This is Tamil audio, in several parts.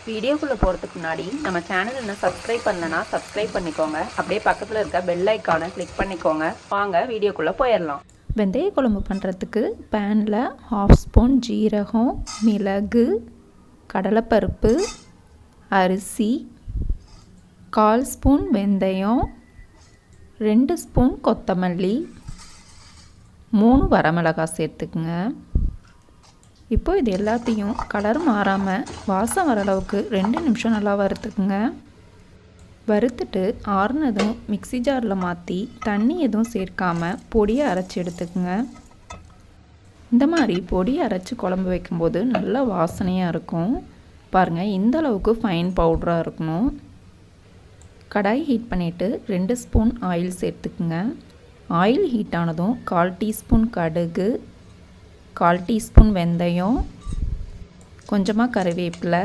வீடியோக்குள்ளே போகிறதுக்கு முன்னாடி நம்ம சேனல் இன்னும் சப்ஸ்கிரைப் பண்ணலன்னா சப்ஸ்கிரைப் பண்ணிக்கோங்க. அப்படியே பக்கத்தில் இருக்க பெல் ஐக்கானை கிளிக் பண்ணிக்கோங்க. வாங்க வீடியோக்குள்ளே போயிடலாம். வெந்தய குழம்பு பண்ணுறதுக்கு பேனில் 1/2 ஸ்பூன் ஜீரகம், மிளகு, கடலைப்பருப்பு, அரிசி, 1/4 ஸ்பூன் வெந்தயம், 2 ஸ்பூன் கொத்தமல்லி, 3 வரமிளகாய் சேர்த்துக்குங்க. இப்போ இது எல்லாத்தையும் கலர் மாறாமல் வாசம் வர அளவுக்கு 2 நிமிஷம் நல்லா வறுத்துக்குங்க. வறுத்துட்டு ஆறுனதும் மிக்ஸி ஜாரில் மாற்றி தண்ணி எதுவும் சேர்க்காமல் பொடியை அரைச்சி எடுத்துக்குங்க. இந்த மாதிரி பொடியை அரைச்சி குழம்பு வைக்கும்போது நல்ல வாசனையாக இருக்கும். பாருங்கள், இந்த அளவுக்கு ஃபைன் பவுடராக இருக்கணும். கடாய் ஹீட் பண்ணிவிட்டு 2 ஸ்பூன் ஆயில் சேர்த்துக்குங்க. ஆயில் ஹீட் ஆனதும் 1/4 டீஸ்பூன் கடுகு, 1/4 டீஸ்பூன் வெந்தயம், கொஞ்சமாக கறிவேப்பிலை,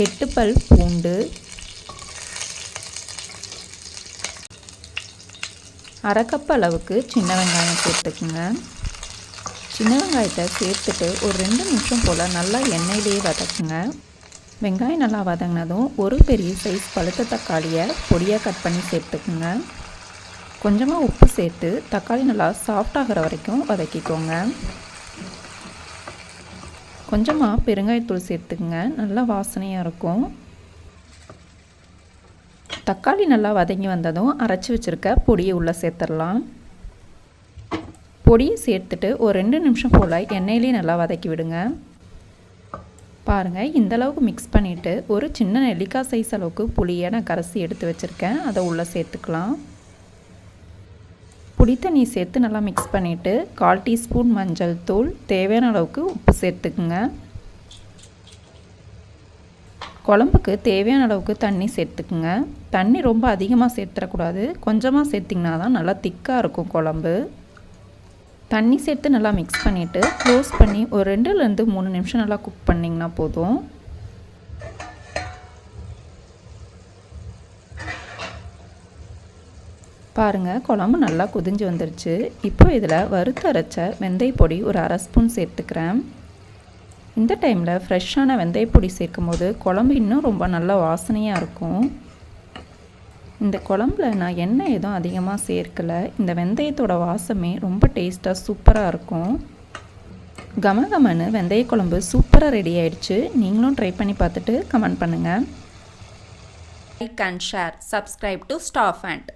8 பல் பூண்டு, அரை கப் அளவுக்கு சின்ன வெங்காயம் சேர்த்துக்குங்க. சின்ன வெங்காயத்தை சேர்த்துட்டு ஒரு 2 நிமிஷம் போல் நல்லா எண்ணெயிலேயே வதக்குங்க. வெங்காயம் நல்லா வதங்கினதும் ஒரு பெரிய சைஸ் பழுத்த தக்காளியை பொடியாக கட் பண்ணி சேர்த்துக்குங்க. கொஞ்சமாக உப்பு சேர்த்து தக்காளி நல்லா சாஃப்டாகிற வரைக்கும் வதக்கிக்கோங்க. கொஞ்சமாக பெருங்காயத்தூள் சேர்த்துக்குங்க, நல்லா வாசனையாக இருக்கும். தக்காளி நல்லா வதங்கி வந்ததும் அரைச்சி வச்சுருக்க பொடியை உள்ளே சேர்த்துடலாம். பொடியை சேர்த்துட்டு ஒரு 2 நிமிஷம் போல் எண்ணெயிலே நல்லா வதக்கி விடுங்க. பாருங்கள், இந்தளவுக்கு மிக்ஸ் பண்ணிவிட்டு ஒரு சின்ன நெல்லிக்காய் சைஸ் அளவுக்கு புளியை நான் கரைச்சி எடுத்து வச்சுருக்கேன், அதை உள்ளே சேர்த்துக்கலாம். புளி தண்ணி சேர்த்து நல்லா மிக்ஸ் பண்ணிவிட்டு 1/4 டீஸ்பூன் மஞ்சள் தூள், தேவையான அளவுக்கு உப்பு சேர்த்துக்குங்க. குழம்புக்கு தேவையான அளவுக்கு தண்ணி சேர்த்துக்குங்க. தண்ணி ரொம்ப அதிகமாக சேர்த்துடக்கூடாது, கொஞ்சமாக சேர்த்திங்கன்னா தான் நல்லா திக்காக இருக்கும் குழம்பு. தண்ணி சேர்த்து நல்லா மிக்ஸ் பண்ணிவிட்டு க்ளோஸ் பண்ணி ஒரு 2லேருந்து 3 நிமிஷம் நல்லா குக் பண்ணிங்கன்னா போதும். பாருங்கள், குழம்பு நல்லா கொதிஞ்சு வந்துருச்சு. இப்போ இதில் வறுத்து அரைச்ச வெந்தய பொடி ஒரு 1/2 ஸ்பூன் சேர்த்துக்கிறேன். இந்த டைமில் ஃப்ரெஷ்ஷான வெந்தய பொடி சேர்க்கும் போது குழம்பு இன்னும் ரொம்ப நல்ல வாசனையாக இருக்கும். இந்த குழம்புல நான் எண்ணெய் எதுவும் அதிகமாக சேர்க்கலை. இந்த வெந்தயத்தோட வாசமே ரொம்ப டேஸ்ட்டாக சூப்பராக இருக்கும். கமகமன்னு வெந்தய குழம்பு சூப்பராக ரெடி ஆயிடுச்சு. நீங்களும் ட்ரை பண்ணி பார்த்துட்டு கமெண்ட் பண்ணுங்கள். Like and share, subscribe to staff and